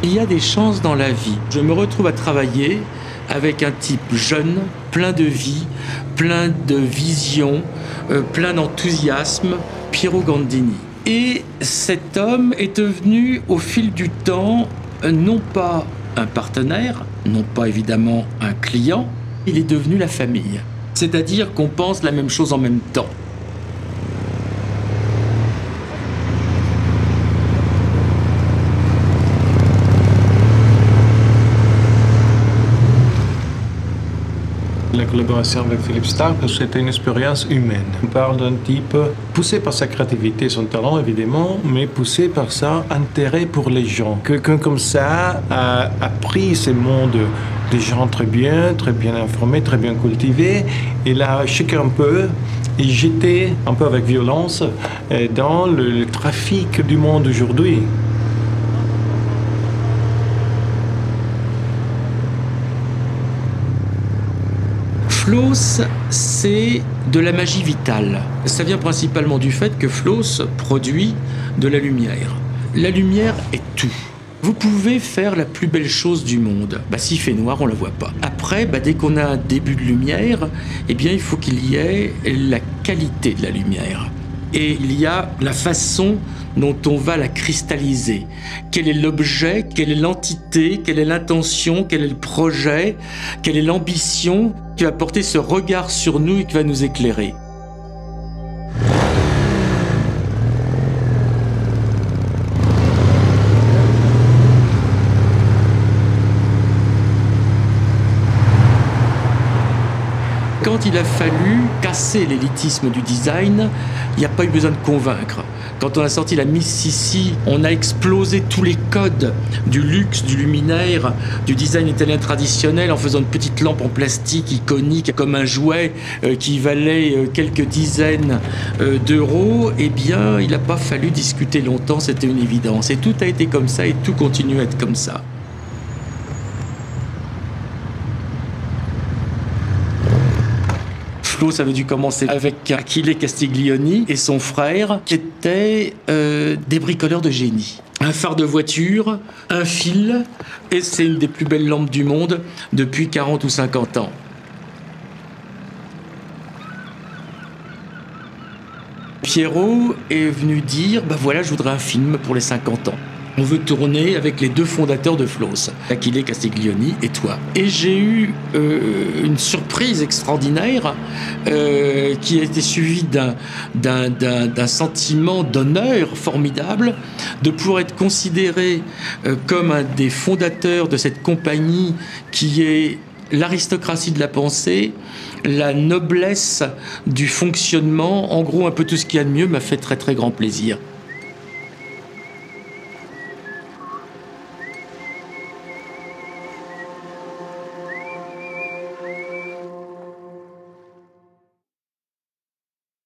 Il y a des chances dans la vie. Je me retrouve à travailler avec un type jeune, plein de vie, plein de vision, plein d'enthousiasme, Piero Gandini. Et cet homme est devenu, au fil du temps, non pas un partenaire, non pas évidemment un client, il est devenu la famille. C'est-à-dire qu'on pense la même chose en même temps. La collaboration avec Philippe Starck, c'était une expérience humaine. On parle d'un type poussé par sa créativité, son talent évidemment, mais poussé par son intérêt pour les gens. Quelqu'un comme ça a appris ce monde des gens très bien informés, très bien cultivés. Il a choqué un peu et jeté un peu avec violence dans le trafic du monde aujourd'hui. Flos, c'est de la magie vitale. Ça vient principalement du fait que Flos produit de la lumière. La lumière est tout. Vous pouvez faire la plus belle chose du monde. S'il fait noir, on la voit pas. Après, dès qu'on a un début de lumière, il faut qu'il y ait la qualité de la lumière. Et il y a la façon dont on va la cristalliser. Quel est l'objet, quelle est l'entité, quelle est l'intention, quel est le projet, quelle est l'ambition qui va porter ce regard sur nous et qui va nous éclairer. Quand il a fallu casser l'élitisme du design, il n'y a pas eu besoin de convaincre. Quand on a sorti la Miss Sissi, on a explosé tous les codes du luxe, du luminaire, du design italien traditionnel en faisant une petite lampe en plastique iconique comme un jouet qui valait quelques dizaines d'euros. Il n'a pas fallu discuter longtemps, c'était une évidence. Et tout a été comme ça et tout continue à être comme ça. Flos avait dû commencer avec Achille Castiglioni et son frère, qui étaient des bricoleurs de génie. Un phare de voiture, un fil, et c'est une des plus belles lampes du monde depuis 40 ou 50 ans. Piero est venu dire, voilà, je voudrais un film pour les 50 ans. On veut tourner avec les deux fondateurs de Flos, Achille Castiglioni et toi. Et j'ai eu une surprise extraordinaire qui a été suivie d'un sentiment d'honneur formidable de pouvoir être considéré comme un des fondateurs de cette compagnie qui est l'aristocratie de la pensée, la noblesse du fonctionnement, en gros un peu tout ce qu'il y a de mieux, m'a fait très très grand plaisir.